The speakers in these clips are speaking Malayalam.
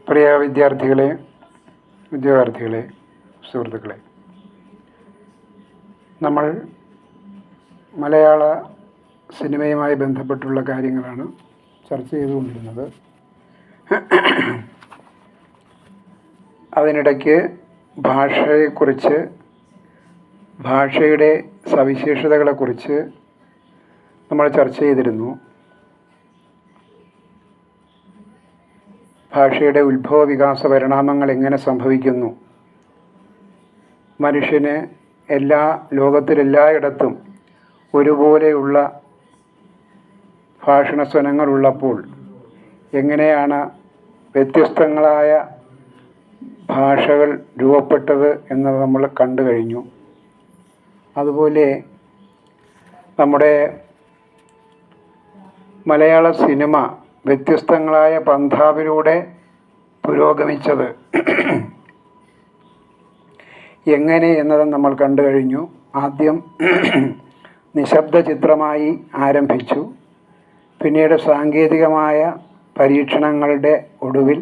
പ്രിയ വിദ്യാർത്ഥികളെ, ഉദ്യോഗാർത്ഥികളെ, സുഹൃത്തുക്കളെ, നമ്മൾ മലയാള സിനിമയുമായി ബന്ധപ്പെട്ടുള്ള കാര്യങ്ങളാണ് ചർച്ച ചെയ്തുകൊണ്ടിരുന്നത്. അതിനിടയ്ക്ക് ഭാഷയെക്കുറിച്ച്, ഭാഷയുടെ സവിശേഷതകളെക്കുറിച്ച് നമ്മൾ ചർച്ച ചെയ്തിരുന്നു. ഭാഷയുടെ ഉത്ഭവ വികാസ പരിണാമങ്ങൾ എങ്ങനെ സംഭവിക്കുന്നു, മനുഷ്യന് ലോകത്തിലെല്ലായിടത്തും ഒരുപോലെയുള്ള ഭാഷണസ്വരങ്ങളുള്ളപ്പോൾ എങ്ങനെയാണ് വ്യത്യസ്തങ്ങളായ ഭാഷകൾ രൂപപ്പെട്ടത് എന്ന് നമ്മൾ കണ്ടു കഴിഞ്ഞു. അതുപോലെ നമ്മുടെ മലയാള സിനിമ വ്യത്യസ്തങ്ങളായ പന്ഥാവിലൂടെ പുരോഗമിച്ചത് എങ്ങനെ എന്നതും നമ്മൾ കണ്ടു കഴിഞ്ഞു. ആദ്യം നിശബ്ദ ചിത്രമായി ആരംഭിച്ചു. പിന്നീട് സാങ്കേതികമായ പരീക്ഷണങ്ങളുടെ ഒടുവിൽ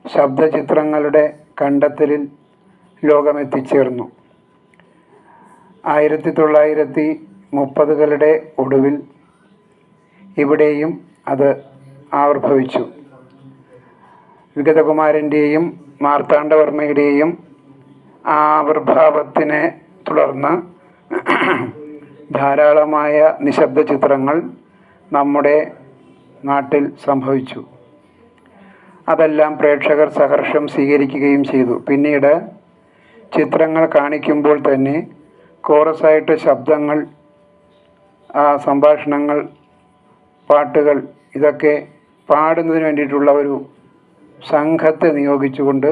ശബ്ദചിത്രങ്ങളുടെ കണ്ടെത്തലിൽ ലോകമെത്തിച്ചേർന്നു. 1930കളുടെ ഒടുവിൽ ഇവിടെയും അത് ആവിർഭവിച്ചു. വിഗതകുമാരൻ്റെയും മാർത്താണ്ഡവർമ്മയുടെയും ആവിർഭാവത്തിനെ തുടർന്ന് ധാരാളമായ നിശബ്ദ ചിത്രങ്ങൾ നമ്മുടെ നാട്ടിൽ സംഭവിച്ചു. അതെല്ലാം പ്രേക്ഷകർ സഹർഷം സ്വീകരിക്കുകയും ചെയ്തു. പിന്നീട് ചിത്രങ്ങൾ കാണിക്കുമ്പോൾ തന്നെ കോറസായിട്ട് ശബ്ദങ്ങൾ, സംഭാഷണങ്ങൾ, പാട്ടുകൾ ഇതൊക്കെ പാടുന്നതിന് വേണ്ടിയിട്ടുള്ള ഒരു സംഘത്തെ നിയോഗിച്ചുകൊണ്ട്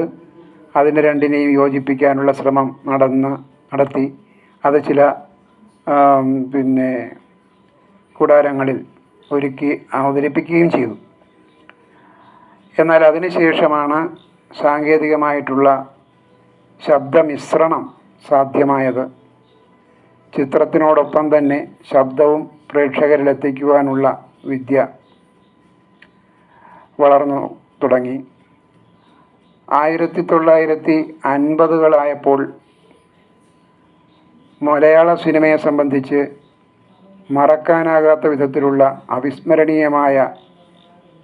അതിനെ രണ്ടിനെയും യോജിപ്പിക്കാനുള്ള ശ്രമം നടത്തി അത് ചില കൂടാരങ്ങളിൽ ഒരുക്കി അവതരിപ്പിക്കുകയും ചെയ്തു. എന്നാൽ അതിനുശേഷമാണ് സാങ്കേതികമായിട്ടുള്ള ശബ്ദമിശ്രണം സാധ്യമായത്. ചിത്രത്തിനോടൊപ്പം തന്നെ ശബ്ദവും പ്രേക്ഷകരിലെത്തിക്കുവാനുള്ള വിദ്യ വളർന്നു തുടങ്ങി. 1950കളായപ്പോൾ മലയാള സിനിമയെ സംബന്ധിച്ച് മറക്കാനാകാത്ത വിധത്തിലുള്ള അവിസ്മരണീയമായ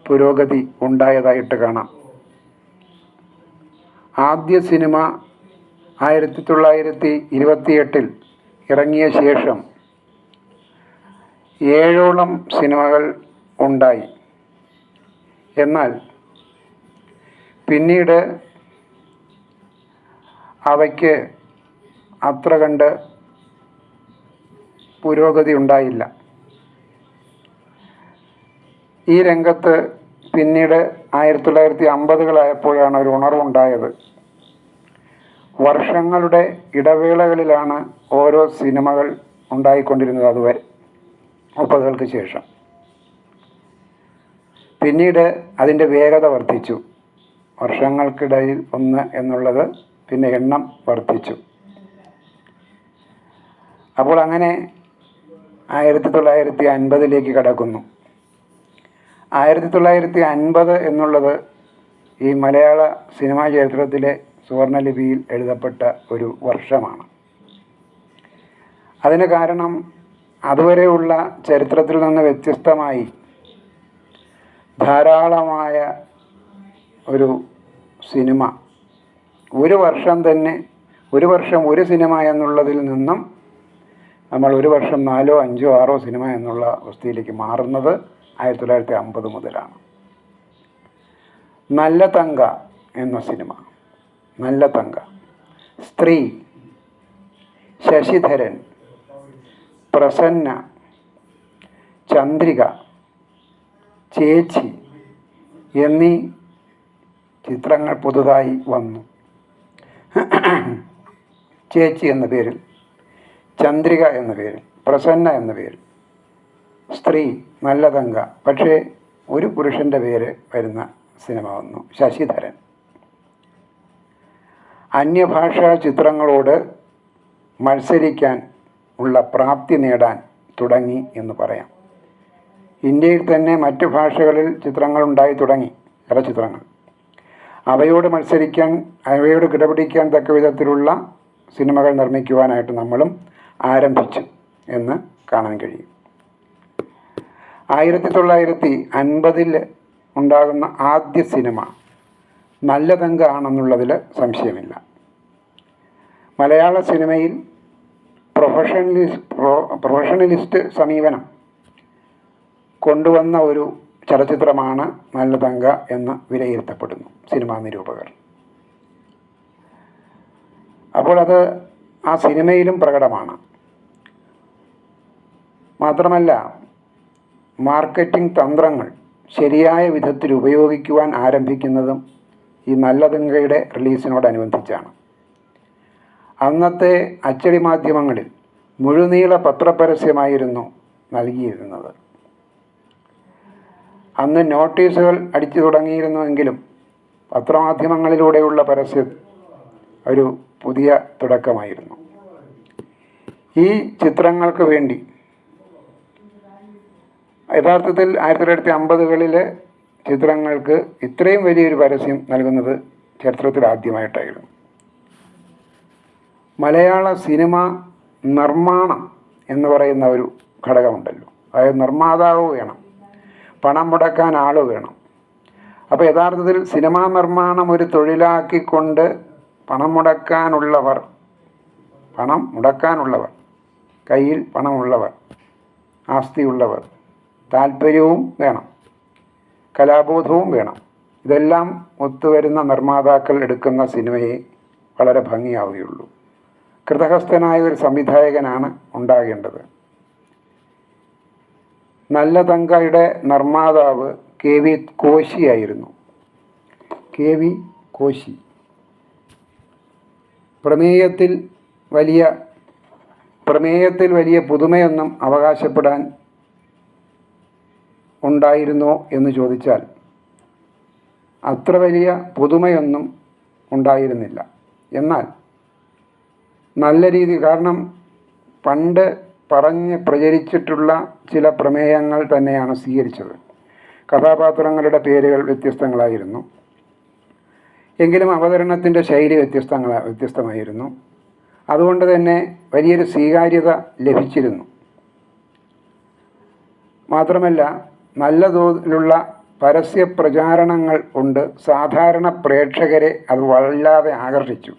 പുരോഗതി ഉണ്ടായതായിട്ട് കാണാം. ആദ്യ സിനിമ 1928 ഇറങ്ങിയ ശേഷം 7ഓളം സിനിമകൾ ഉണ്ടായി. എന്നാൽ പിന്നീട് അവയ്ക്ക് അത്ര കണ്ട് പുരോഗതി ഉണ്ടായില്ല. ഈ രംഗത്ത് പിന്നീട് 1950കളായപ്പോഴാണ് ഒരു ഉണർവുണ്ടായത്. വർഷങ്ങളുടെ ഇടവേളകളിലാണ് ഓരോ സിനിമകൾ ഉണ്ടായിക്കൊണ്ടിരുന്നത്. അതുവരെ 30കൾക്ക് ശേഷം പിന്നീട് അതിൻ്റെ വേഗത വർദ്ധിച്ചു. വർഷങ്ങൾക്കിടയിൽ ഒന്ന് എന്നുള്ളത് പിന്നെ എണ്ണം വർദ്ധിച്ചു. അപ്പോൾ അങ്ങനെ 1950ലേക്ക് കടക്കുന്നു. 1950 എന്നുള്ളത് ഈ മലയാള സിനിമാ ചരിത്രത്തിലെ സുവർണലിപിയിൽ എഴുതപ്പെട്ട ഒരു വർഷമാണ്. അതിന് കാരണം അതുവരെയുള്ള ചരിത്രത്തിൽ നിന്ന് വ്യത്യസ്തമായി ധാരാളമായ ഒരു സിനിമ, ഒരു വർഷം ഒരു സിനിമ എന്നുള്ളതിൽ നിന്നും നമ്മൾ ഒരു വർഷം 4, 5, 6 സിനിമ എന്നുള്ള അവസ്ഥയിലേക്ക് മാറുന്നത് 1950 മുതലാണ്. നല്ല തങ്ക എന്ന സിനിമ, നല്ല തങ്ക, സ്ത്രീ, ശശിധരൻ, പ്രസന്ന, ചന്ദ്രിക, ചേച്ചി എന്നീ ചിത്രങ്ങൾ പുതുതായി വന്നു. ചേച്ചി എന്ന പേരിൽ, ചന്ദ്രിക എന്ന പേരിൽ, പ്രസന്ന എന്ന പേരിൽ, സ്ത്രീ, നല്ല തങ്ക, പക്ഷേ ഒരു പുരുഷൻ്റെ പേര് വരുന്ന സിനിമ വന്നു, ശശിധരൻ. അന്യഭാഷാ ചിത്രങ്ങളോട് മത്സരിക്കാൻ ഉള്ള പ്രാപ്തി നേടാൻ തുടങ്ങി എന്ന് പറയാം. ഇന്ത്യയിൽ തന്നെ മറ്റു ഭാഷകളിൽ ചിത്രങ്ങൾ ഉണ്ടായി തുടങ്ങി, ചില ചിത്രങ്ങൾ. അവയോട് കിടപിടിക്കാൻ തക്ക വിധത്തിലുള്ള സിനിമകൾ നിർമ്മിക്കുവാനായിട്ട് നമ്മളും ആരംഭിച്ചു എന്ന് കാണാൻ കഴിയും. 1950 ഉണ്ടാകുന്ന ആദ്യ സിനിമ നല്ല തങ്ക ആണെന്നുള്ളതിൽ സംശയമില്ല. മലയാള സിനിമയിൽ പ്രൊഫഷണലിസ്റ്റ് സമീപനം കൊണ്ടുവന്ന ഒരു ചലച്ചിത്രമാണ് നല്ല തങ്ക എന്ന് വിലയിരുത്തപ്പെടുന്നു സിനിമാ നിരൂപകർ. അപ്പോൾ അത് ആ സിനിമയിലും പ്രകടമാണ്. മാത്രമല്ല, മാർക്കറ്റിംഗ് തന്ത്രങ്ങൾ ശരിയായ വിധത്തിൽ ഉപയോഗിക്കുവാൻ ആരംഭിക്കുന്നതും ഈ നല്ല തങ്കയുടെ റിലീസിനോടനുബന്ധിച്ചാണ്. അന്നത്തെ അച്ചടി മാധ്യമങ്ങളിൽ മുഴുനീള പത്രപരസ്യമായിരുന്നു നൽകിയിരുന്നത്. അന്ന് നോട്ടീസുകൾ അടിച്ചു തുടങ്ങിയിരുന്നുവെങ്കിലും പത്രമാധ്യമങ്ങളിലൂടെയുള്ള പരസ്യം ഒരു പുതിയ തുടക്കമായിരുന്നു. ഈ ചിത്രങ്ങൾക്ക് വേണ്ടി യഥാർത്ഥത്തിൽ 1950-കളിലെ ചിത്രങ്ങൾക്ക് ഇത്രയും വലിയൊരു പരസ്യം നൽകുന്നത് ചരിത്രത്തിൽ ആദ്യമായിട്ടായിരുന്നു. മലയാള സിനിമ നിർമ്മാണം എന്ന് പറയുന്ന ഒരു ഘടകമുണ്ടല്ലോ. അതായത് നിർമ്മാതാവ് വേണം, പണം മുടക്കാൻ ആൾ വേണം. അപ്പോൾ യഥാർത്ഥത്തിൽ സിനിമാ നിർമ്മാണം ഒരു തൊഴിലാക്കിക്കൊണ്ട് പണം മുടക്കാനുള്ളവർ, കയ്യിൽ പണമുള്ളവർ, ആസ്തിയുള്ളവർ, താല്പര്യവും വേണം, കലാബോധവും വേണം. ഇതെല്ലാം ഒത്തുവരുന്ന നിർമ്മാതാക്കൾ എടുക്കുന്ന സിനിമയെ വളരെ ഭംഗിയാവുകയുള്ളൂ. കൃതഹസ്ഥനായ ഒരു സംവിധായകനാണ് ഉണ്ടാകേണ്ടത്. നല്ല തങ്കയുടെ നിർമ്മാതാവ് KV കോശിയായിരുന്നു. KV കോശി പ്രമേയത്തിൽ വലിയ പുതുമയൊന്നും അവകാശപ്പെടാൻ ഉണ്ടായിരുന്നോ എന്ന് ചോദിച്ചാൽ അത്ര വലിയ പുതുമയൊന്നും ഉണ്ടായിരുന്നില്ല. എന്നാൽ നല്ല രീതി, കാരണം പണ്ട് പറഞ്ഞ് പ്രചരിച്ചിട്ടുള്ള ചില പ്രമേയങ്ങൾ തന്നെയാണ് സ്വീകരിച്ചത്. കഥാപാത്രങ്ങളുടെ പേരുകൾ വ്യത്യസ്തങ്ങളായിരുന്നു, എങ്കിലും അവതരണത്തിൻ്റെ ശൈലി വ്യത്യസ്തമായിരുന്നു. അതുകൊണ്ട് തന്നെ വലിയൊരു സ്വീകാര്യത ലഭിച്ചിരുന്നു. മാത്രമല്ല, നല്ല തോതിലുള്ള പരസ്യ പ്രചാരണങ്ങൾ കൊണ്ട് സാധാരണ പ്രേക്ഷകരെ അത് വല്ലാതെ ആകർഷിച്ചു.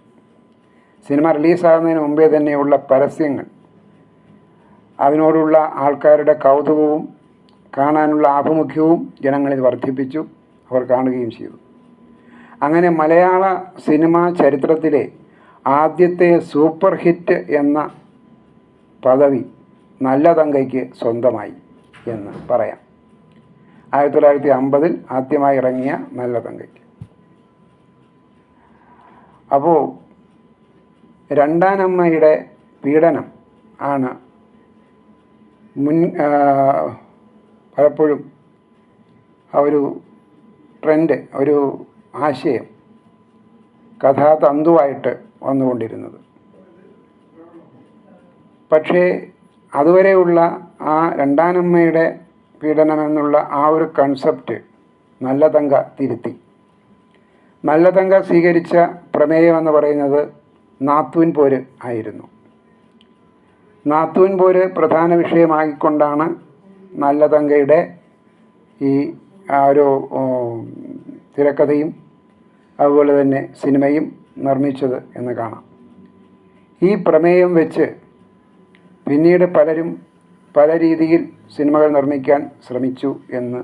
സിനിമ റിലീസാകുന്നതിന് മുമ്പേ തന്നെയുള്ള പരസ്യങ്ങൾ അതിനോടുള്ള ആൾക്കാരുടെ കൗതുകവും കാണാനുള്ള ആഭിമുഖ്യവും ജനങ്ങളിൽ വർദ്ധിപ്പിച്ചു. അവർ കാണുകയും ചെയ്തു. അങ്ങനെ മലയാള സിനിമാ ചരിത്രത്തിലെ ആദ്യത്തെ സൂപ്പർ ഹിറ്റ് എന്ന പദവി നല്ല തങ്കയ്ക്ക് സ്വന്തമായി എന്ന് പറയാം. 1950 ആദ്യമായി ഇറങ്ങിയ നല്ല തങ്കയ്ക്ക്. അപ്പോൾ രണ്ടാനമ്മയുടെ പീഡനം ആണ് പലപ്പോഴും ഒരു ട്രെൻഡ്, ഒരു ആശയം, കഥാതന്തുവായിട്ട് വന്നുകൊണ്ടിരുന്നത്. പക്ഷേ അതുവരെയുള്ള ആ രണ്ടാനമ്മയുടെ പീഡനമെന്നുള്ള ആ ഒരു കൺസെപ്റ്റ് നല്ല തങ്ക തിരുത്തി. നല്ല തങ്ക സ്വീകരിച്ച പ്രമേയമെന്ന് പറയുന്നത് നാത്തൂൻ പോര് ആയിരുന്നു. നാത്തൂൻ പോര് പ്രധാന വിഷയമാക്കിക്കൊണ്ടാണ് നല്ല തങ്കയുടെ ഈ ഒരു തിരക്കഥയും അതുപോലെ തന്നെ സിനിമയും നിർമ്മിച്ചത് എന്ന് കാണാം. ഈ പ്രമേയം വെച്ച് പിന്നീട് പലരും പല രീതിയിൽ സിനിമകൾ നിർമ്മിക്കാൻ ശ്രമിച്ചു എന്ന്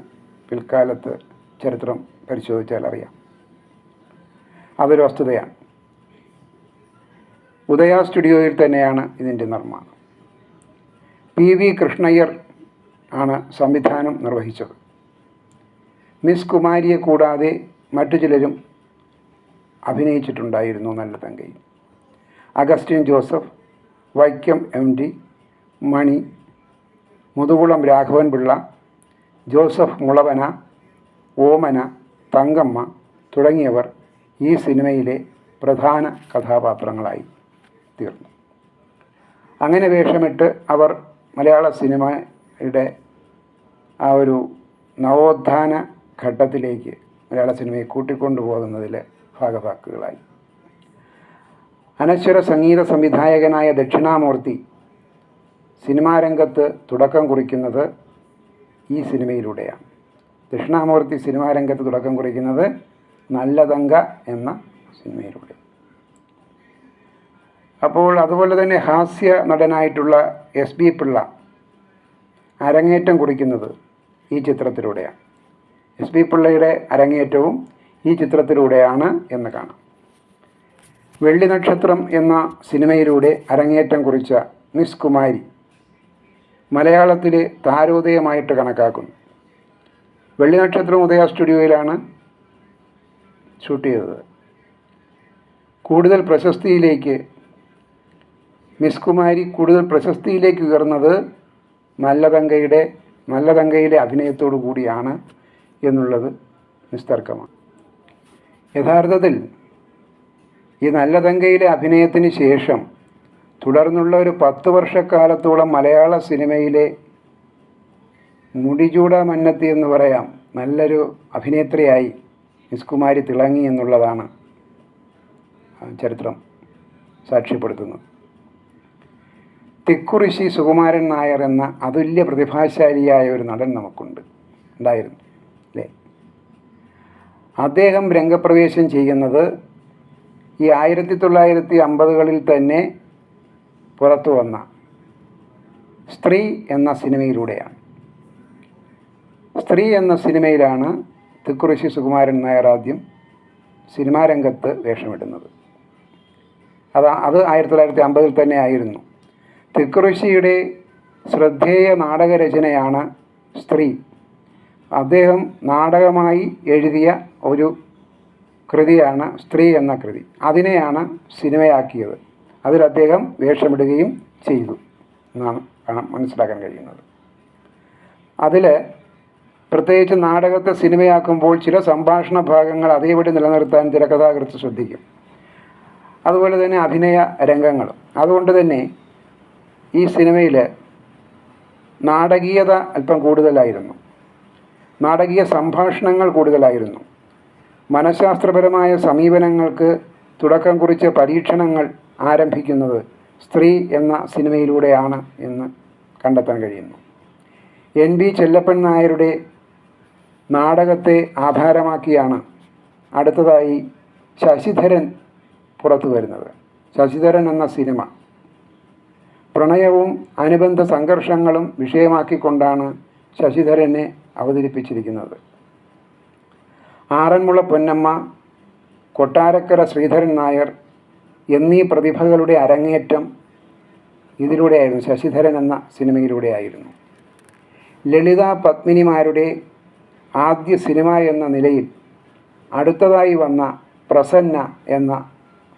പിൽക്കാലത്ത് ചരിത്രം പരിശോധിച്ചാൽ അറിയാം. അതൊരു വസ്തുതയാണ്. ഉദയ സ്റ്റുഡിയോയിൽ തന്നെയാണ് ഇതിൻ്റെ നിർമ്മാണം. PV കൃഷ്ണയ്യർ ആണ് സംവിധാനം നിർവഹിച്ചത്. മിസ് കുമാരിയെ കൂടാതെ മറ്റു ചിലരും അഭിനയിച്ചിട്ടുണ്ടായിരുന്നു നല്ല തങ്കയിൽ. അഗസ്റ്റിൻ ജോസഫ്, വൈക്കം MD, മണി, മുതുകുളം രാഘവൻ പിള്ള, ജോസഫ് മുളവന, ഓമന, തങ്കമ്മ തുടങ്ങിയവർ ഈ സിനിമയിലെ പ്രധാന കഥാപാത്രങ്ങളായി തീർന്നു. അങ്ങനെ വേഷമിട്ട് അവർ മലയാള സിനിമയുടെ ആ ഒരു നവോത്ഥാന ഘട്ടത്തിലേക്ക് മലയാള സിനിമയെ കൂട്ടിക്കൊണ്ടുപോകുന്നതിൽ ഭാഗഭാക്കുകളായി. അനശ്വര സംഗീത സംവിധായകനായ ദക്ഷിണാമൂർത്തി സിനിമാ രംഗത്ത് തുടക്കം കുറിക്കുന്നത് ഈ സിനിമയിലൂടെയാണ്. ദക്ഷിണാമൂർത്തി സിനിമാ രംഗത്ത് തുടക്കം കുറിക്കുന്നത് നല്ലതങ്ക എന്ന സിനിമയിലൂടെ. അപ്പോൾ അതുപോലെ തന്നെ ഹാസ്യ നടനായിട്ടുള്ള SP പിള്ള അരങ്ങേറ്റം കുറിക്കുന്നത് ഈ ചിത്രത്തിലൂടെയാണ്. SP പിള്ളയുടെ അരങ്ങേറ്റവും ഈ ചിത്രത്തിലൂടെയാണ് എന്ന് കാണാം. വെള്ളി നക്ഷത്രം എന്ന സിനിമയിലൂടെ അരങ്ങേറ്റം കുറിച്ച മിസ് കുമാരി മലയാളത്തിലെ താരോദയമായിട്ട് കണക്കാക്കുന്നു. വെള്ളി നക്ഷത്രം ഉദയ സ്റ്റുഡിയോയിലാണ് ഷൂട്ട് ചെയ്തത്. കൂടുതൽ പ്രശസ്തിയിലേക്ക് മിസ് കുമാരി ഉയർന്നത് നല്ലതങ്കയിലെ അഭിനയത്തോടു കൂടിയാണ് എന്നുള്ളത് നിസ്തർക്കമാണ്. യഥാർത്ഥത്തിൽ ഈ നല്ലതങ്കയിലെ അഭിനയത്തിന് ശേഷം തുടർന്നുള്ള ഒരു 10 വർഷക്കാലത്തോളം മലയാള സിനിമയിലെ മുടിചൂട മന്നത്തി എന്ന് പറയാം നല്ലൊരു അഭിനേത്രിയായി മിസ് കുമാരി തിളങ്ങി എന്നുള്ളതാണ് ചരിത്രം സാക്ഷ്യപ്പെടുത്തുന്നത്. തിക്കുറിശി സുകുമാരൻ നായർ എന്ന അതുല്യ പ്രതിഭാശാലിയായ ഒരു നടൻ ഉണ്ടായിരുന്നു അല്ലേ? അദ്ദേഹം രംഗപ്രവേശം ചെയ്യുന്നത് ഈ 1950കളിൽ തന്നെ പുറത്തു വന്ന സ്ത്രീ എന്ന സിനിമയിലൂടെയാണ്. സ്ത്രീ എന്ന സിനിമയിലാണ് തിക്കുറിശി സുകുമാരൻ നായർ ആദ്യം സിനിമാ രംഗത്ത് വേഷമിടുന്നത്. അത് 1950ൽ തന്നെ ആയിരുന്നു. തിക്കുറിശിയുടെ ശ്രദ്ധേയ നാടകരചനയാണ് സ്ത്രീ. അദ്ദേഹം നാടകമായി എഴുതിയ ഒരു കൃതിയാണ് സ്ത്രീ എന്ന കൃതി. അതിനെയാണ് സിനിമയാക്കിയത്. അതിൽ അദ്ദേഹം വേഷമിടുകയും ചെയ്തു എന്നാണ് മനസ്സിലാക്കാൻ കഴിയുന്നത്. അതിൽ പ്രത്യേകിച്ച് നാടകത്തെ സിനിമയാക്കുമ്പോൾ ചില സംഭാഷണ ഭാഗങ്ങൾ അതേപടി നിലനിർത്താൻ തിരക്കഥാകൃത്ത് ശ്രദ്ധിക്കും. അതുപോലെ തന്നെ അഭിനയ രംഗങ്ങളും. അതുകൊണ്ട് തന്നെ ഈ സിനിമയിൽ നാടകീയത അല്പം കൂടുതലായിരുന്നു. നാടകീയ സംഭാഷണങ്ങൾ കൂടുതലായിരുന്നു. മനഃശാസ്ത്രപരമായ സമീപനങ്ങൾക്ക് തുടക്കം കുറിച്ച പരീക്ഷണങ്ങൾ ആരംഭിക്കുന്നത് സ്ത്രീ എന്ന സിനിമയിലൂടെയാണ് എന്ന് കണ്ടെത്താൻ കഴിയുന്നു. NB ചെല്ലപ്പൻ നായരുടെ നാടകത്തെ ആധാരമാക്കിയാണ് അടുത്തതായി ശശിധരൻ പുറത്തു വരുന്നത്. ശശിധരൻ എന്ന സിനിമ പ്രണയവും അനുബന്ധ സംഘർഷങ്ങളും വിഷയമാക്കിക്കൊണ്ടാണ് ശശിധരനെ അവതരിപ്പിച്ചിരിക്കുന്നത്. ആറന്മുള പൊന്നമ്മ, കൊട്ടാരക്കര ശ്രീധരൻ നായർ എന്നീ പ്രതിഭകളുടെ അരങ്ങേറ്റം ഇതിലൂടെയായിരുന്നു. ശശിധരൻ എന്ന സിനിമയിലൂടെയായിരുന്നു. ലളിത പത്മിനിമാരുടെ ആദ്യ സിനിമ എന്ന നിലയിൽ അടുത്തതായി വന്ന പ്രസന്ന എന്ന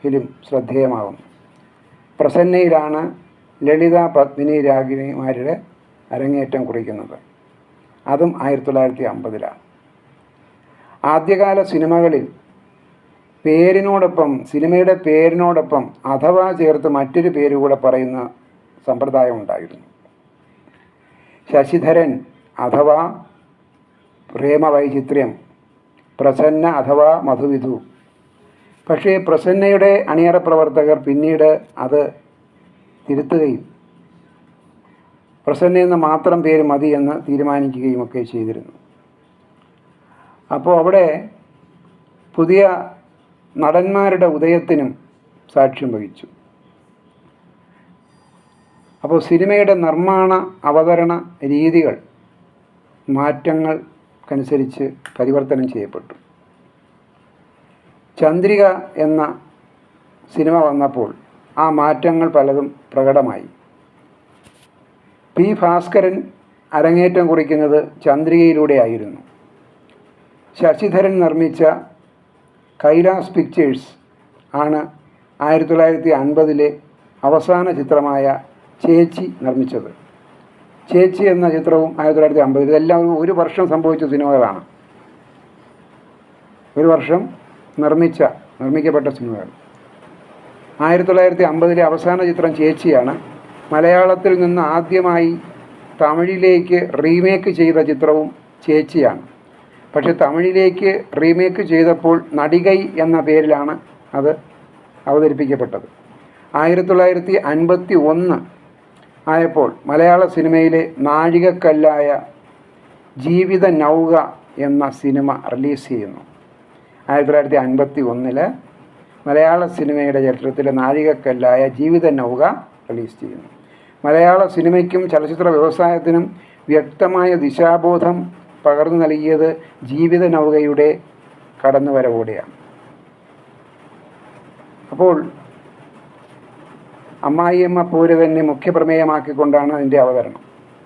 ഫിലിം ശ്രദ്ധേയമാകുന്നു. പ്രസന്നയിലാണ് ലളിത പത്മിനി രാഗിണിമാരുടെ അരങ്ങേറ്റം കുറിക്കുന്നത്. അതും 1950ലാണ്. ആദ്യകാല സിനിമകളിൽ സിനിമയുടെ പേരിനോടൊപ്പം അഥവാ ചേർത്ത് മറ്റൊരു പേരുകൂടെ പറയുന്ന സമ്പ്രദായം ഉണ്ടായിരുന്നു. ശശിധരൻ അഥവാ പ്രേമവൈചിത്ര്യം, പ്രസന്ന അഥവാ മധുവിധു. പക്ഷേ പ്രസന്നയുടെ അണിയറ പ്രവർത്തകർ പിന്നീട് അത് തിരുത്തുകയും പ്രസന്ന എന്ന മാത്രം പേര് മതി എന്ന് തീരുമാനിക്കുകയും ഒക്കെ ചെയ്തിരുന്നു. അപ്പോൾ അവിടെ പുതിയ നടന്മാരുടെ ഉദയത്തിനും സാക്ഷ്യം വഹിച്ചു. അപ്പോൾ സിനിമയുടെ നിർമ്മാണ അവതരണ രീതികൾ മാറ്റങ്ങൾക്കനുസരിച്ച് പരിവർത്തനം ചെയ്യപ്പെട്ടു. ചന്ദ്രിക എന്ന സിനിമ വന്നപ്പോൾ ആ മാറ്റങ്ങൾ പലതും പ്രകടമായി. P. ഭാസ്കരൻ അരങ്ങേറ്റം കുറിക്കുന്നത് ചന്ദ്രികയിലൂടെയായിരുന്നു. ശശിധരൻ നിർമ്മിച്ച കൈലാസ് പിക്ചേഴ്സ് ആണ് 1950ലെ അവസാന ചിത്രമായ ചേച്ചി നിർമ്മിച്ചത്. ചേച്ചി എന്ന ചിത്രവും 1950. ഇതെല്ലാം ഒരു വർഷം സംഭവിച്ച സിനിമകളാണ്. ഒരു വർഷം നിർമ്മിക്കപ്പെട്ട സിനിമകൾ. 1950ലെ അവസാന ചിത്രം ചേച്ചിയാണ്. മലയാളത്തിൽ നിന്ന് ആദ്യമായി തമിഴിലേക്ക് റീമേക്ക് ചെയ്ത ചിത്രവും ചേച്ചിയാണ്. പക്ഷെ തമിഴിലേക്ക് റീമേക്ക് ചെയ്തപ്പോൾ നടികൈ എന്ന പേരിലാണ് അത് അവതരിപ്പിക്കപ്പെട്ടത്. 1951 ആയപ്പോൾ മലയാള സിനിമയിലെ നാഴികക്കല്ലായ ജീവിത നൗക എന്ന സിനിമ റിലീസ് ചെയ്യുന്നു. 1951 മലയാള സിനിമയുടെ ചരിത്രത്തിലെ നാഴികക്കല്ലായ ജീവിത നൗക റിലീസ് ചെയ്യുന്നു. മലയാള സിനിമയ്ക്കും ചലച്ചിത്ര വ്യവസായത്തിനും വ്യക്തമായ ദിശാബോധം പകർന്നു നൽകിയത് ജീവിത നൗകയുടെ കടന്നുവരവോടെയാണ്. അപ്പോൾ അമ്മായിയമ്മ പോര് തന്നെ മുഖ്യപ്രമേയമാക്കിക്കൊണ്ടാണ് അതിൻ്റെ അവതരണം.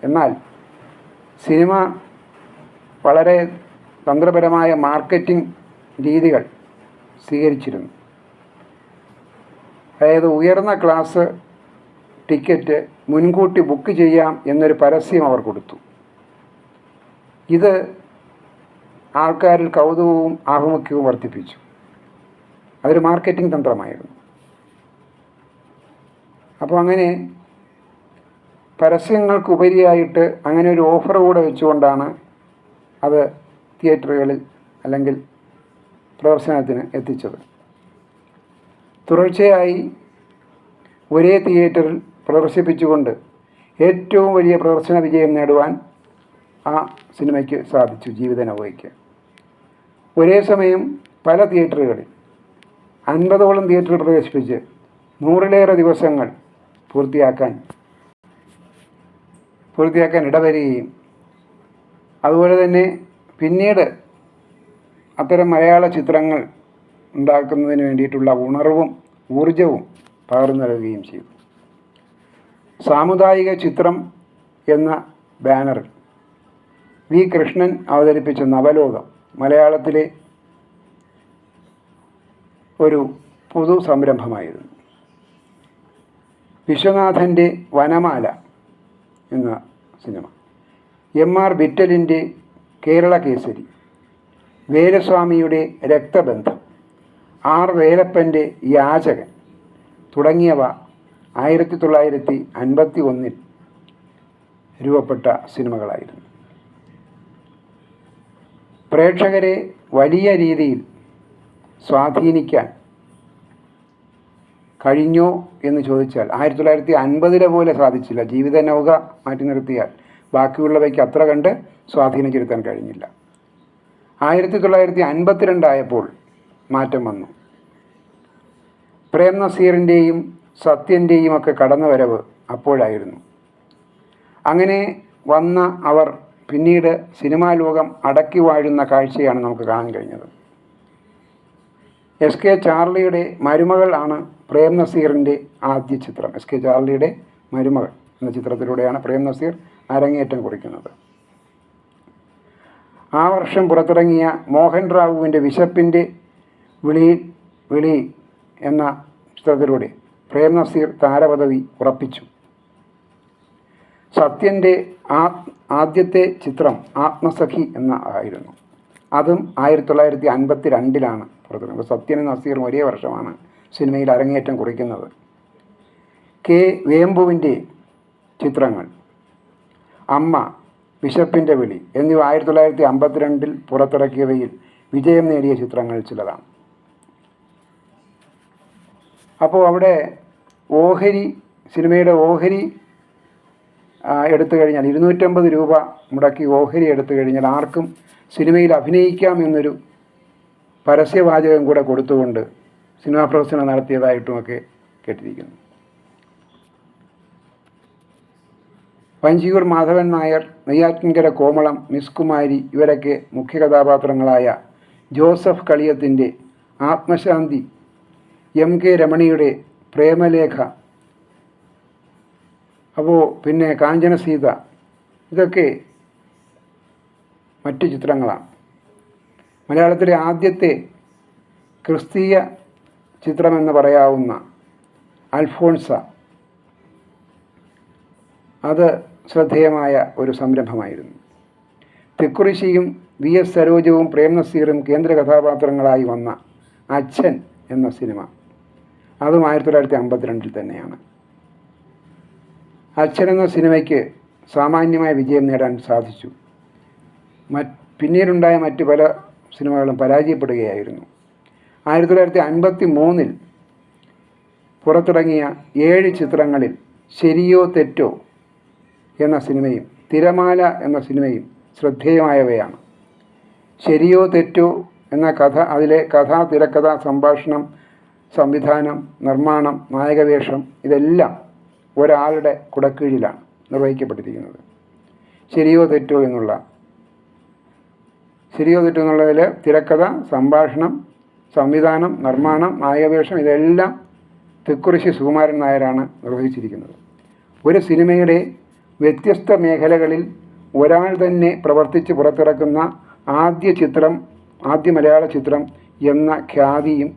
എന്നാൽ സിനിമ വളരെ തന്ത്രപരമായ മാർക്കറ്റിംഗ് രീതികൾ സ്വീകരിച്ചിരുന്നു. അതായത് ഉയർന്ന ക്ലാസ് ടിക്കറ്റ് മുൻകൂട്ടി ബുക്ക് ചെയ്യാം എന്നൊരു പരസ്യം അവർ കൊടുത്തു. ഇത് ആൾക്കാരിൽ കൗതുകവും ആഭിമുഖ്യവും വർദ്ധിപ്പിച്ചു. അതൊരു മാർക്കറ്റിംഗ് തന്ത്രമായിരുന്നു. അപ്പോൾ അങ്ങനെ പരസ്യങ്ങൾക്കുപരിയായിട്ട് അങ്ങനെ ഒരു ഓഫർ കൂടെ വെച്ചുകൊണ്ടാണ് അത് തിയേറ്ററുകളിൽ അല്ലെങ്കിൽ പ്രദർശനത്തിന് എത്തിച്ചത്. തുടർച്ചയായി ഒരേ തിയേറ്ററിൽ പ്രദർശിപ്പിച്ചുകൊണ്ട് ഏറ്റവും വലിയ പ്രദർശന വിജയം നേടുവാൻ ആ സിനിമയ്ക്ക് സാധിച്ചു. ജീവിത നൗകയ്ക്ക് ഒരേ സമയം പല തിയേറ്ററുകളിൽ 50ഓളം തിയേറ്ററിൽ പ്രദർശിപ്പിച്ച് 100ലേറെ ദിവസങ്ങൾ പൂർത്തിയാക്കാൻ ഇടവരികയും അതുപോലെ തന്നെ പിന്നീട് അത്തരം മലയാള ചിത്രങ്ങൾ ഉണ്ടാക്കുന്നതിന് വേണ്ടിയിട്ടുള്ള ഉണർവും ഊർജവും പകർന്നു നൽകുകയും ചെയ്തു. സാമുദായിക ചിത്രം എന്ന ബാനറിൽ വി കൃഷ്ണൻ അവതരിപ്പിച്ച നവലോകം മലയാളത്തിലെ ഒരു പൊതു സംരംഭമായിരുന്നു. വിശ്വനാഥൻ്റെ വനമാല എന്ന സിനിമ, എം.ആർ. വിറ്റലിൻ്റെ കേരള കേസരി, വേലസ്വാമിയുടെ രക്തബന്ധം, ആർ. വേലപ്പൻ്റെ യാചകൻ തുടങ്ങിയവ 1951 രൂപപ്പെട്ട സിനിമകളായിരുന്നു. പ്രേക്ഷകരെ വലിയ രീതിയിൽ സ്വാധീനിക്കാൻ കഴിഞ്ഞോ എന്ന് ചോദിച്ചാൽ 1950 പോലെ സാധിച്ചില്ല. ജീവിത നൗക മാറ്റി നിർത്തിയാൽ ബാക്കിയുള്ളവയ്ക്ക് അത്ര കണ്ട് സ്വാധീനം ചെലുത്താൻ കഴിഞ്ഞില്ല. 1952 ആയപ്പോൾ മാറ്റം വന്നു. പ്രേം നസീറിൻ്റെയും സത്യൻ്റെയും ഒക്കെ കടന്നുവരവ് അപ്പോഴായിരുന്നു. അങ്ങനെ വന്ന അവർ പിന്നീട് സിനിമാ ലോകം അടക്കി വാഴുന്ന കാഴ്ചയാണ് നമുക്ക് കാണാൻ കഴിഞ്ഞത്. എസ് കെ ചാർലിയുടെ മരുമകൾ ആണ് പ്രേം നസീറിൻ്റെ ആദ്യ ചിത്രം. എസ് കെ ചാർലിയുടെ മരുമകൾ എന്ന ചിത്രത്തിലൂടെയാണ് പ്രേം നസീർ അരങ്ങേറ്റം കുറിക്കുന്നത്. ആ വർഷം പുറത്തിറങ്ങിയ മോഹൻ റാവുവിൻ്റെ വിശപ്പിൻ്റെ വിളി എന്ന ചിത്രത്തിലൂടെ പ്രേം നസീർ താരപദവി ഉറപ്പിച്ചു. സത്യൻ്റെ ആദ്യത്തെ ചിത്രം ആത്മസഖി ആയിരുന്നു. അതും 1952 പുറത്തിറങ്ങുന്നത്. സത്യനും നസീറും ഒരേ വർഷമാണ് സിനിമയിൽ അരങ്ങേറ്റം കുറിക്കുന്നത്. കെ വേമ്പുവിൻ്റെ ചിത്രങ്ങൾ അമ്മ, വിശപ്പിൻ്റെ വിളി എന്നിവ 1952 പുറത്തിറക്കിയവയിൽ വിജയം നേടിയ ചിത്രങ്ങൾ ചിലതാണ്. അപ്പോൾ അവിടെ സിനിമയുടെ ഓഹരി എടുത്തു കഴിഞ്ഞാൽ 250 രൂപ മുടക്കി ഓഹരി എടുത്തു കഴിഞ്ഞാൽ ആർക്കും സിനിമയിൽ അഭിനയിക്കാം എന്നൊരു പരസ്യവാചകം കൂടെ കൊടുത്തുകൊണ്ട് സിനിമാ പ്രദർശനം നടത്തിയതായിട്ടുമൊക്കെ കേട്ടിരിക്കുന്നു. വഞ്ചിയൂർ മാധവൻ നായർ, നെയ്യാറ്റിൻകര കോമളം, മിസ് കുമാരി ഇവരൊക്കെ മുഖ്യ കഥാപാത്രങ്ങളായ ജോസഫ് കളിയത്തിൻ്റെ ആത്മശാന്തി, എം.കെ. രമണിയുടെ പ്രേമലേഖ, അപ്പോൾ പിന്നെ കാഞ്ചനസീത, ഇതൊക്കെ മറ്റു ചിത്രങ്ങളാണ്. മലയാളത്തിലെ ആദ്യത്തെ ക്രിസ്തീയ ചിത്രമെന്ന് പറയാവുന്ന അൽഫോൺസ, അത് ശ്രദ്ധേയമായ ഒരു സംരംഭമായിരുന്നു. തിക്കുറിശ്ശിയും വി.എസ്. സരോജവും പ്രേം നസീറും കേന്ദ്ര കഥാപാത്രങ്ങളായി വന്ന അച്ഛൻ എന്ന സിനിമ, അതും 1952 തന്നെയാണ്. അച്ഛൻ എന്ന സിനിമയ്ക്ക് സാമാന്യമായ വിജയം നേടാൻ സാധിച്ചു. പിന്നീടുണ്ടായ മറ്റ് പല സിനിമകളും പരാജയപ്പെടുകയായിരുന്നു. 1953 പുറത്തിറങ്ങിയ 7 ചിത്രങ്ങളിൽ ശരിയോ തെറ്റോ എന്ന സിനിമയും തിരമാല എന്ന സിനിമയും ശ്രദ്ധേയമായവയാണ്. ശരിയോ തെറ്റോ എന്ന കഥ, അതിലെ കഥ, തിരക്കഥ, സംഭാഷണം, സംവിധാനം, നിർമ്മാണം, നായകവേഷം ഇതെല്ലാം ഒരാളുടെ കുടക്കീഴിലാണ് നിർവഹിക്കപ്പെട്ടിരിക്കുന്നത്. ശരിയോ തെറ്റോ എന്നുള്ളതിൽ തിരക്കഥ, സംഭാഷണം, സംവിധാനം, നിർമ്മാണം, നായകവേഷം ഇതെല്ലാം തിക്കുറിശ്ശി സുകുമാരൻ നായരാണ് നിർവഹിച്ചിരിക്കുന്നത്. ഒരു സിനിമയുടെ വ്യത്യസ്ത മേഖലകളിൽ ഒരാൾ തന്നെ പ്രവർത്തിച്ച് പുറത്തിറക്കുന്ന ആദ്യ മലയാള ചിത്രം എന്ന ഖ്യാതിയും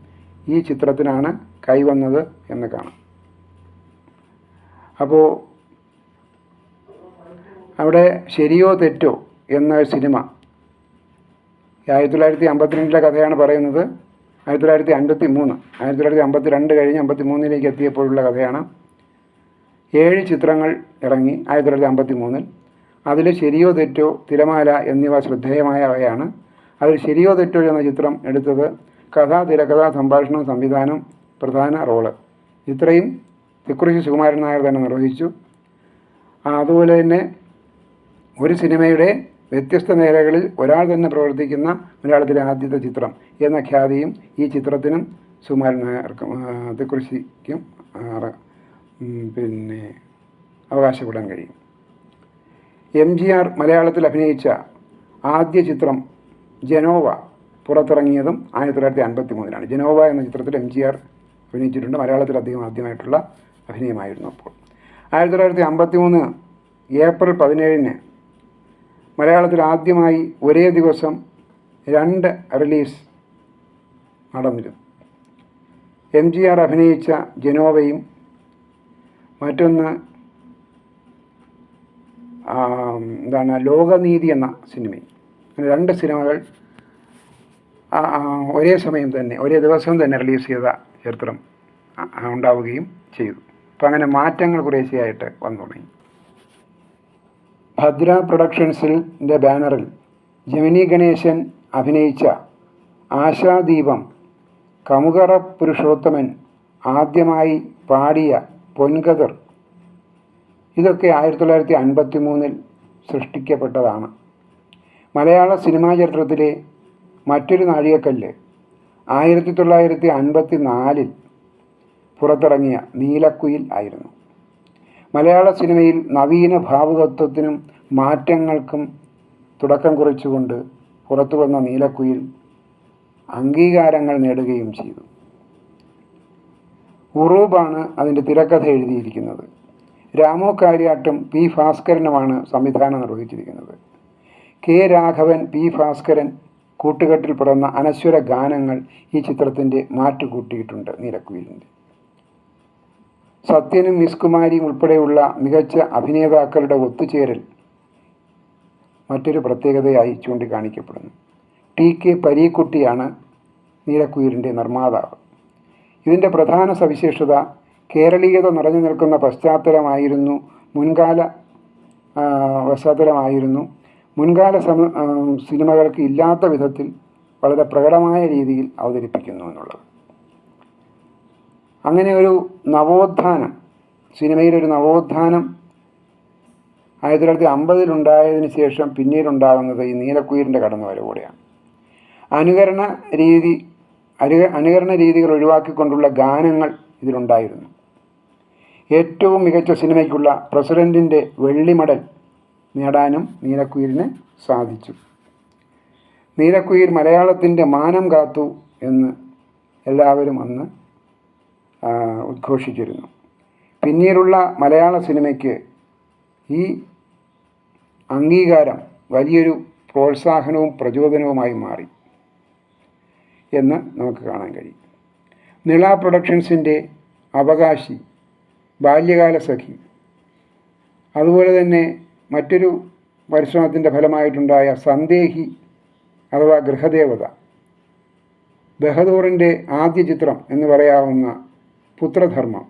ഈ ചിത്രത്തിനാണ് കൈവന്നത് എന്ന് കാണാം. അപ്പോൾ അവിടെ ശരിയോ തെറ്റോ എന്ന സിനിമ 1952 കഥയാണ് പറയുന്നത്. 1952 കഴിഞ്ഞ് 53 എത്തിയപ്പോഴുള്ള കഥയാണ്. 7 ചിത്രങ്ങൾ ഇറങ്ങി 1953. അതിൽ ശരിയോ തെറ്റോ, തിരമാല എന്നിവ ശ്രദ്ധേയമായവയാണ്. അതിൽ ശരിയോ തെറ്റോ എന്ന ചിത്രം എടുത്തത് കഥ, തിരക്കഥ, സംഭാഷണം, സംവിധാനം, പ്രധാന റോള് ഇത്രയും തിക്കുറിശ്ശി സുകുമാരൻ നായർ തന്നെ നിർവഹിച്ചു. അതുപോലെ തന്നെ ഒരു സിനിമയുടെ വ്യത്യസ്ത മേഖലകളിൽ ഒരാൾ തന്നെ പ്രവർത്തിക്കുന്ന മലയാളത്തിലെ ആദ്യത്തെ ചിത്രം എന്ന ഖ്യാതിയും ഈ ചിത്രത്തിനും സുകുമാരൻ നായർക്കും തിക്കുറിശ്ശിക്കും അവകാശപ്പെടാൻ കഴിയും. MGR മലയാളത്തിൽ അഭിനയിച്ച ആദ്യ ചിത്രം ജനോവ പുറത്തിറങ്ങിയതും 1953. ജനോവ എന്ന ചിത്രത്തിൽ MGR അഭിനയിച്ചിട്ടുണ്ട്. മലയാളത്തിൽ അദ്ദേഹം ആദ്യമായിട്ടുള്ള അഭിനയമായിരുന്നു. അപ്പോൾ 1953 ഏപ്രിൽ 17 മലയാളത്തിൽ ആദ്യമായി ഒരേ ദിവസം 2 റിലീസ് നടന്നിരുന്നു. MGR അഭിനയിച്ച ജനോവയും മറ്റൊന്ന് ലോകനീതി എന്ന സിനിമയും. 2 സിനിമകൾ ഒരേ ദിവസം തന്നെ റിലീസ് ചെയ്ത ചരിത്രം ഉണ്ടാവുകയും ചെയ്തു. അപ്പം അങ്ങനെ മാറ്റങ്ങൾ കുറേശ്ശെയായിട്ട് വന്നു തുടങ്ങി. ഭദ്ര പ്രൊഡക്ഷൻസിൻ്റെ ബാനറിൽ ജമിനി ഗണേശൻ അഭിനയിച്ച ആശാദീപം, കമുകറ പുരുഷോത്തമൻ ആദ്യമായി പാടിയ പൊൻകതിർ ഇതൊക്കെ 1953 സൃഷ്ടിക്കപ്പെട്ടതാണ്. മലയാള സിനിമാ ചരിത്രത്തിലെ മറ്റൊരു നാഴികക്കല്ല് 1954 പുറത്തിറങ്ങിയ നീലക്കുയിൽ ആയിരുന്നു. മലയാള സിനിമയിൽ നവീന ഭാവുകത്വത്തിനും മാറ്റങ്ങൾക്കും തുടക്കം കുറിച്ചുകൊണ്ട് പുറത്തു വന്ന നീലക്കുയിൽ അംഗീകാരങ്ങൾ നേടുകയും ചെയ്തു. ഉറൂബാണ് അതിൻ്റെ തിരക്കഥ എഴുതിയിരിക്കുന്നത്. രാമു കാര്യാട്ടും P. ഭാസ്കരനുമാണ് സംവിധാനം നിർവഹിച്ചിരിക്കുന്നത്. K. രാഘവൻ, P. ഭാസ്കരൻ കൂട്ടുകെട്ടിൽ പിറന്ന അനശ്വര ഗാനങ്ങൾ ഈ ചിത്രത്തിൻ്റെ മാറ്റുകൂട്ടിയിട്ടുണ്ട്. നീലക്കുയിലിൻ്റെ സത്യനും മിസ് കുമാരിയും ഉൾപ്പെടെയുള്ള മികച്ച അഭിനേതാക്കളുടെ ഒത്തുചേരൽ മറ്റൊരു പ്രത്യേകതയായി ചൂണ്ടിക്കാണിക്കപ്പെടുന്നു. T.K. പരീക്കുട്ടിയാണ് നീലക്കുയിലിൻ്റെ നിർമ്മാതാവ്. ഇതിൻ്റെ പ്രധാന സവിശേഷത കേരളീയത നിറഞ്ഞു നിൽക്കുന്ന പശ്ചാത്തലമായിരുന്നു. മുൻകാല സിനിമകൾക്ക് ഇല്ലാത്ത വിധത്തിൽ വളരെ പ്രകടമായ രീതിയിൽ അവതരിപ്പിക്കുന്നു എന്നുള്ളത്. അങ്ങനെ ഒരു നവോത്ഥാനം, സിനിമയിലൊരു നവോത്ഥാനം 1950 ഉണ്ടായതിന് ശേഷം പിന്നീടുണ്ടാകുന്നത് ഈ നീലക്കുയിലിൻ്റെ കടന്നുവരവോടെയാണ്. അനുകരണ രീതികൾ ഒഴിവാക്കിക്കൊണ്ടുള്ള ഗാനങ്ങൾ ഇതിലുണ്ടായിരുന്നു. ഏറ്റവും മികച്ച സിനിമയ്ക്കുള്ള പ്രസിഡൻറ്റിൻ്റെ വെള്ളി മെഡൽ നേടാനും നീലക്കുയിലിന് സാധിച്ചു. നീലക്കുയിൽ മലയാളത്തിൻ്റെ മാനം കാത്തു എന്ന് എല്ലാവരും അന്ന് ഉദ്ഘോഷിച്ചിരുന്നു. പിന്നീടുള്ള മലയാള സിനിമയ്ക്ക് ഈ അംഗീകാരം വലിയൊരു പ്രോത്സാഹനവും പ്രചോദനവുമായി മാറി എന്ന് നമുക്ക് കാണാൻ കഴിയും. നിള പ്രൊഡക്ഷൻസിൻ്റെ അവകാശി, ബാല്യകാല സഖി, അതുപോലെ തന്നെ മറ്റൊരു പരിശ്രമത്തിൻ്റെ ഫലമായിട്ടുണ്ടായ സന്ദേഹി അഥവാ ഗൃഹദേവത, ബഹദൂറിൻ്റെ ആദ്യ ചിത്രം എന്ന് പറയാവുന്ന പുത്രധർമ്മം,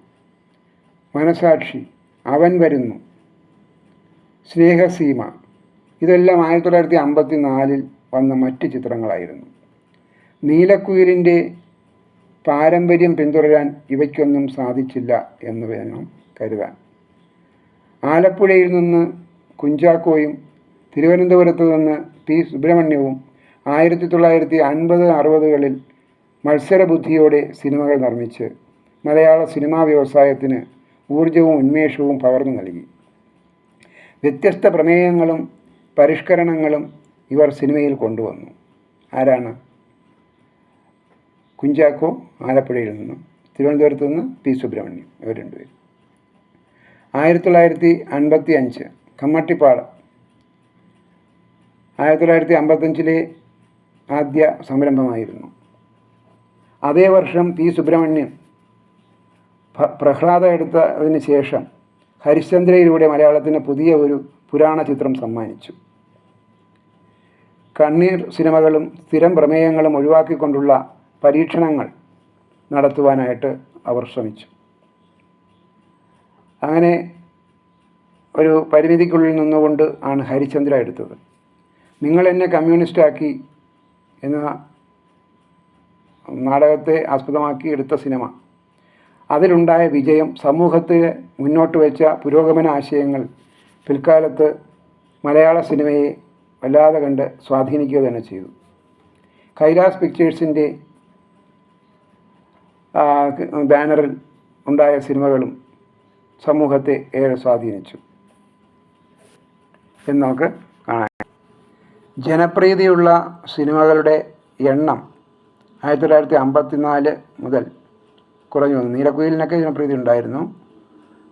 മനസാക്ഷി, അവൻ വരുന്നു, സ്നേഹസീമ ഇതെല്ലാം 1954 വന്ന മറ്റ് ചിത്രങ്ങളായിരുന്നു. നീലക്കുയിലിൻ്റെ പാരമ്പര്യം പിന്തുടരാൻ ഇവയ്ക്കൊന്നും സാധിച്ചില്ല എന്ന് വേണം കരുതാൻ. ആലപ്പുഴയിൽ നിന്ന് കുഞ്ചാക്കോയും തിരുവനന്തപുരത്ത് നിന്ന് പി സുബ്രഹ്മണ്യവും 1950-60കളിൽ മത്സരബുദ്ധിയോടെ സിനിമകൾ നിർമ്മിച്ച് മലയാള സിനിമാ വ്യവസായത്തിന് ഊർജവും ഉന്മേഷവും പകർന്നു നൽകി. വ്യത്യസ്ത പ്രമേയങ്ങളും പരിഷ്കരണങ്ങളും ഇവർ സിനിമയിൽ കൊണ്ടുവന്നു. ആരാണ്? കുഞ്ചാക്കോ ആലപ്പുഴയിൽ നിന്നും, തിരുവനന്തപുരത്ത് നിന്ന് പി സുബ്രഹ്മണ്യം. ഇവർ രണ്ടുപേരും. 1955 കമ്മട്ടിപ്പാടം 1955 ആദ്യ സംരംഭമായിരുന്നു. അതേ വർഷം പി സുബ്രഹ്മണ്യൻ പ്രഹ്ലാദ എടുത്തതിന് ശേഷം ഹരിശ്ചന്ദ്രയിലൂടെ മലയാളത്തിന് പുതിയ ഒരു പുരാണ ചിത്രം സമ്മാനിച്ചു. കണ്ണീർ സിനിമകളും സ്ഥിരം പ്രമേയങ്ങളും ഒഴിവാക്കിക്കൊണ്ടുള്ള പരീക്ഷണങ്ങൾ നടത്തുവാനായിട്ട് അവർ ശ്രമിച്ചു. അങ്ങനെ ഒരു പരിമിതിക്കുള്ളിൽ നിന്നുകൊണ്ട് ആണ് ഹരിശ്ചന്ദ്ര എടുത്തത്. നിങ്ങൾ എന്നെ കമ്മ്യൂണിസ്റ്റാക്കി എന്ന നാടകത്തെ ആസ്പദമാക്കി എടുത്ത സിനിമ, അതിലുണ്ടായ വിജയം സമൂഹത്തിൽ മുന്നോട്ട് വെച്ച പുരോഗമന ആശയങ്ങൾ പിൽക്കാലത്ത് മലയാള സിനിമയെ വല്ലാതെ കണ്ട് സ്വാധീനിക്കുക തന്നെ ചെയ്തു. കൈലാസ് പിക്ചേഴ്സിൻ്റെ ബാനറിൽ ഉണ്ടായ സിനിമകളും സമൂഹത്തെ ഏറെ സ്വാധീനിച്ചു എന്ന് നമുക്ക് കാണാം. ജനപ്രീതിയുള്ള സിനിമകളുടെ എണ്ണം 1954 മുതൽ കുറഞ്ഞു വന്നു. നീലക്കുയിലിനൊക്കെ ജനപ്രീതി ഉണ്ടായിരുന്നു.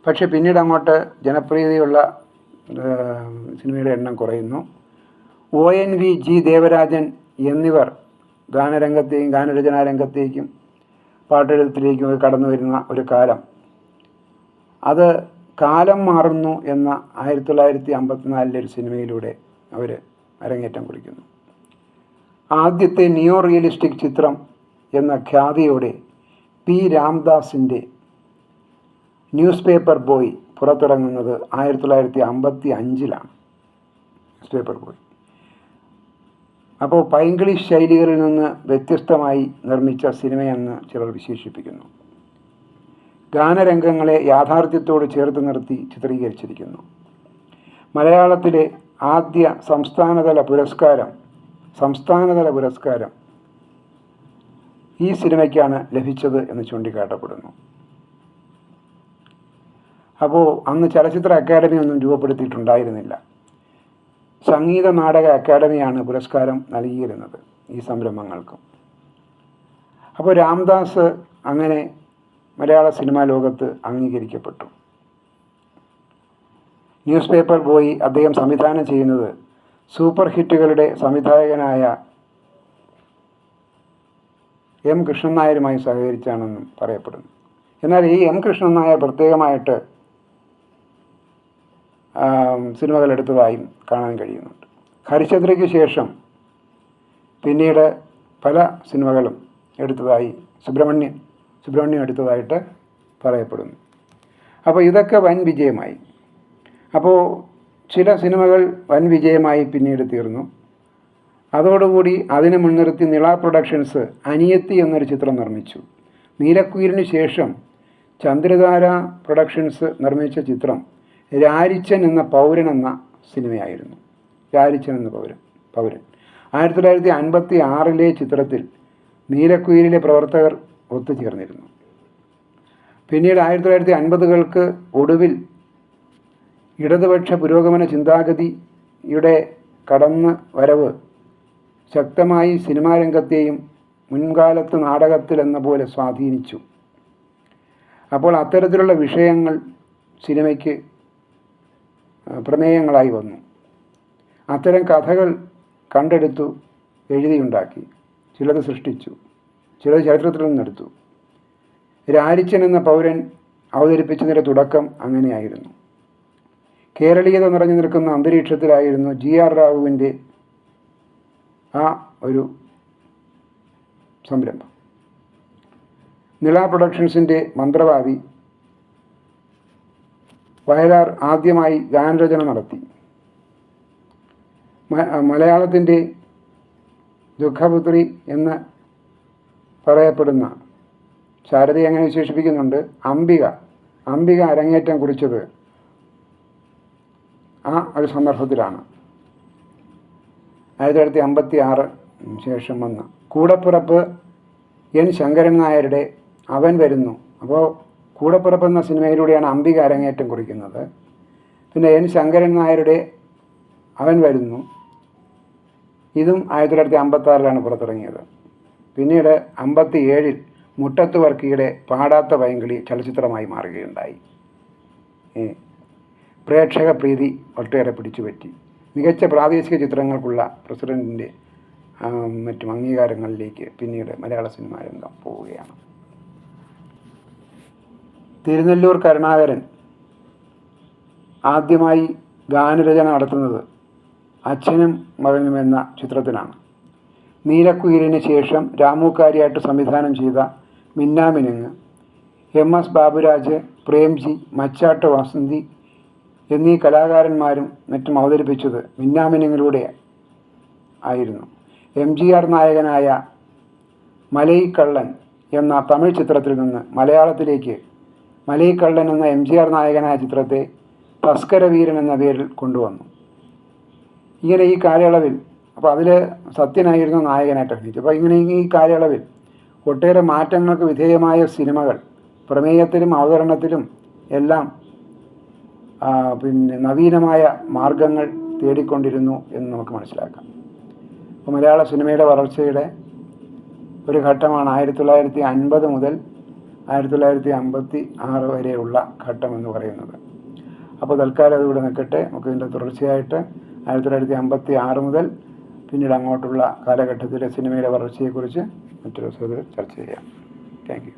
പക്ഷേ പിന്നീട് അങ്ങോട്ട് ജനപ്രീതിയുള്ള സിനിമയുടെ എണ്ണം കുറയുന്നു. ONV, G. ദേവരാജൻ എന്നിവർ ഗാനരംഗത്തെയും ഗാനരചനാരംഗത്തേക്കും പാട്ടെഴുത്തിലേക്കും കടന്നു വരുന്ന ഒരു കാലം. അത് കാലം മാറുന്നു എന്ന 1954 ഒരു സിനിമയിലൂടെ അവർ അരങ്ങേറ്റം കുറിക്കുന്നു. ആദ്യത്തെ നിയോ റിയലിസ്റ്റിക് ചിത്രം എന്ന ഖ്യാതിയോടെ പി രാംദാസിൻ്റെ ന്യൂസ് പേപ്പർ ബോയ് പുറത്തിറങ്ങുന്നത് 1955 ന്യൂസ് പേപ്പർ ബോയ്. അപ്പോൾ പൈങ്കിളി ശൈലികളിൽ നിന്ന് വ്യത്യസ്തമായി നിർമ്മിച്ച സിനിമയെന്ന് ചിലർ വിശേഷിപ്പിക്കുന്നു. ഗാനരംഗങ്ങളെ യാഥാർത്ഥ്യത്തോട് ചേർത്ത് നിർത്തി ചിത്രീകരിച്ചിരിക്കുന്നു. മലയാളത്തിലെ ആദ്യ സംസ്ഥാനതല പുരസ്കാരം ഈ സിനിമയ്ക്കാണ് ലഭിച്ചത് എന്ന് ചൂണ്ടിക്കാട്ടപ്പെടുന്നു. അപ്പോൾ അന്ന് ചലച്ചിത്ര അക്കാദമി ഒന്നും രൂപപ്പെടുത്തിയിട്ടുണ്ടായിരുന്നില്ല. സംഗീത നാടക അക്കാദമിയാണ് പുരസ്കാരം നൽകിയിരുന്നത് ഈ സംരംഭങ്ങൾക്കും. അപ്പോൾ രാംദാസ് അങ്ങനെ മലയാള സിനിമാ ലോകത്ത് അംഗീകരിക്കപ്പെട്ടു. ന്യൂസ് പേപ്പർ ബോയ് അദ്ദേഹം സംവിധാനം ചെയ്യുന്നത് സൂപ്പർ ഹിറ്റുകളുടെ സംവിധായകനായ M. കൃഷ്ണൻ നായരുമായി സഹകരിച്ചാണെന്നും പറയപ്പെടുന്നു. എന്നാൽ ഈ M. കൃഷ്ണൻ നായർ പ്രത്യേകമായിട്ട് സിനിമകൾ എടുത്തതായും കാണാൻ കഴിയുന്നുണ്ട്. ഹരിശ്ചന്ദ്രയ്ക്ക് ശേഷം പിന്നീട് പല സിനിമകളും എടുത്തതായി സുബ്രഹ്മണ്യം എടുത്തതായിട്ട് പറയപ്പെടുന്നു. അപ്പോൾ ഇതൊക്കെ വൻ വിജയമായി. അപ്പോൾ ചില സിനിമകൾ വൻ വിജയമായി പിന്നീട് തീർന്നു. അതോടുകൂടി അതിനെ മുൻനിർത്തി നിള പ്രൊഡക്ഷൻസ് അനിയത്തി എന്നൊരു ചിത്രം നിർമ്മിച്ചു. നീലക്കുയിലിന് ശേഷം ചന്ദ്രധാര പ്രൊഡക്ഷൻസ് നിർമ്മിച്ച ചിത്രം രാരിച്ചൻ എന്ന പൗരൻ എന്ന സിനിമയായിരുന്നു. രാരിച്ചൻ എന്ന പൗരൻ 1956 ചിത്രത്തിൽ നീലക്കുയിലിലെ പ്രവർത്തകർ ഒത്തുചേർന്നിരുന്നു. പിന്നീട് 1950 ഒടുവിൽ ഇടതുപക്ഷ പുരോഗമന ചിന്താഗതിയുടെ കടന്നു വരവ് ശക്തമായി സിനിമാ രംഗത്തെയും മുൻകാലത്ത് നാടകത്തിലെന്ന പോലെ സ്വാധീനിച്ചു. അപ്പോൾ അത്തരത്തിലുള്ള വിഷയങ്ങൾ സിനിമയ്ക്ക് പ്രമേയങ്ങളായി വന്നു. അത്തരം കഥകൾ കണ്ടെടുത്തു, എഴുതിയുണ്ടാക്കി, ചിലത് സൃഷ്ടിച്ചു, ചിലത് ചരിത്രത്തിൽ നിന്നെടുത്തു. രാരിച്ചൻ എന്ന പൗരൻ അവതരിപ്പിച്ചതിൻ്റെ തുടക്കം അങ്ങനെയായിരുന്നു. കേരളീയത നിറഞ്ഞു നിൽക്കുന്ന അന്തരീക്ഷത്തിലായിരുന്നു GR റാവുവിൻ്റെ ആ ഒരു സംരംഭം. നിള പ്രൊഡക്ഷൻസിൻ്റെ മന്ത്രവാദി വയലാർ ആദ്യമായി ഗാനരചന നടത്തി. മലയാളത്തിൻ്റെ ദുഃഖപുത്രി എന്ന് പറയപ്പെടുന്ന ശാരദയെ അങ്ങനെ വിശേഷിപ്പിക്കുന്നുണ്ട്. അംബിക അരങ്ങേറ്റം കുറിച്ചത് ആ ഒരു സന്ദർഭത്തിലാണ്. 1956 ശേഷം വന്ന കൂടപ്പിറപ്പ് എൻ ശങ്കരൻ നായരുടെ അവൻ വരുന്നു. അപ്പോൾ കൂടപ്പിറപ്പ് എന്ന സിനിമയിലൂടെയാണ് അംബിക അരങ്ങേറ്റം കുറിക്കുന്നത്. പിന്നെ എൻ ശങ്കരൻ നായരുടെ അവൻ വരുന്നു, ഇതും 1956 പുറത്തിറങ്ങിയത്. പിന്നീട് 1957 മുട്ടത്ത് വർക്കിയുടെ പാടാത്ത പൈങ്കിളി ചലച്ചിത്രമായി മാറുകയുണ്ടായി. പ്രേക്ഷക പ്രീതി ഒട്ടേറെ പിടിച്ചുപറ്റി. മികച്ച പ്രാദേശിക ചിത്രങ്ങൾക്കുള്ള പ്രസിഡൻറ്റിൻ്റെ മറ്റും അംഗീകാരങ്ങളിലേക്ക് പിന്നീട് മലയാള സിനിമാ രംഗം പോവുകയാണ്. തിരുനെല്ലൂർ കരുണാകരൻ ആദ്യമായി ഗാനരചന നടത്തുന്നത് അച്ഛനും മകനും എന്ന ചിത്രത്തിനാണ്. നീലക്കുയിലിന് ശേഷം രാമു കാര്യാട്ട് സംവിധാനം ചെയ്ത മിന്നാമിനുങ്ങ്, MS ബാബുരാജ്, പ്രേംജി, മച്ചാട്ട് വസന്തി എന്നീ കലാകാരന്മാരും മറ്റും അവതരിപ്പിച്ചത് മിന്നാമിനുങ്ങിലൂടെ ആയിരുന്നു. MGR നായകനായ മലൈക്കള്ളൻ എന്ന തമിഴ് ചിത്രത്തിൽ നിന്ന് മലയാളത്തിലേക്ക് മലൈക്കള്ളൻ എന്ന MGR നായകനായ ചിത്രത്തെ തസ്കരവീരൻ എന്ന പേരിൽ കൊണ്ടുവന്നു. ഇങ്ങനെ ഈ കാലയളവിൽ, അപ്പോൾ അതിൽ സത്യനായിരുന്നു നായകനായിട്ട് അഭിനയിച്ചത്. അപ്പോൾ ഇങ്ങനെ ഈ കാലയളവിൽ ഒട്ടേറെ മാറ്റങ്ങൾക്ക് വിധേയമായ സിനിമകൾ പ്രമേയത്തിലും അവതരണത്തിലും എല്ലാം പിന്നെ നവീനമായ മാർഗങ്ങൾ തേടിക്കൊണ്ടിരുന്നു എന്ന് നമുക്ക് മനസ്സിലാക്കാം. അപ്പോൾ മലയാള സിനിമയുടെ വളർച്ചയുടെ ഒരു ഘട്ടമാണ് 1950 മുതൽ 1956 വരെയുള്ള ഘട്ടം എന്ന് പറയുന്നത്. അപ്പോൾ തൽക്കാലം അതിവിടെ നിൽക്കട്ടെ. നമുക്ക് ഇതിൻ്റെ തുടർച്ചയായിട്ട് 1956 മുതൽ പിന്നീട് അങ്ങോട്ടുള്ള കാലഘട്ടത്തിലെ സിനിമയുടെ വളർച്ചയെക്കുറിച്ച് മറ്റൊരു ദിവസം ചർച്ച ചെയ്യാം. Thank you.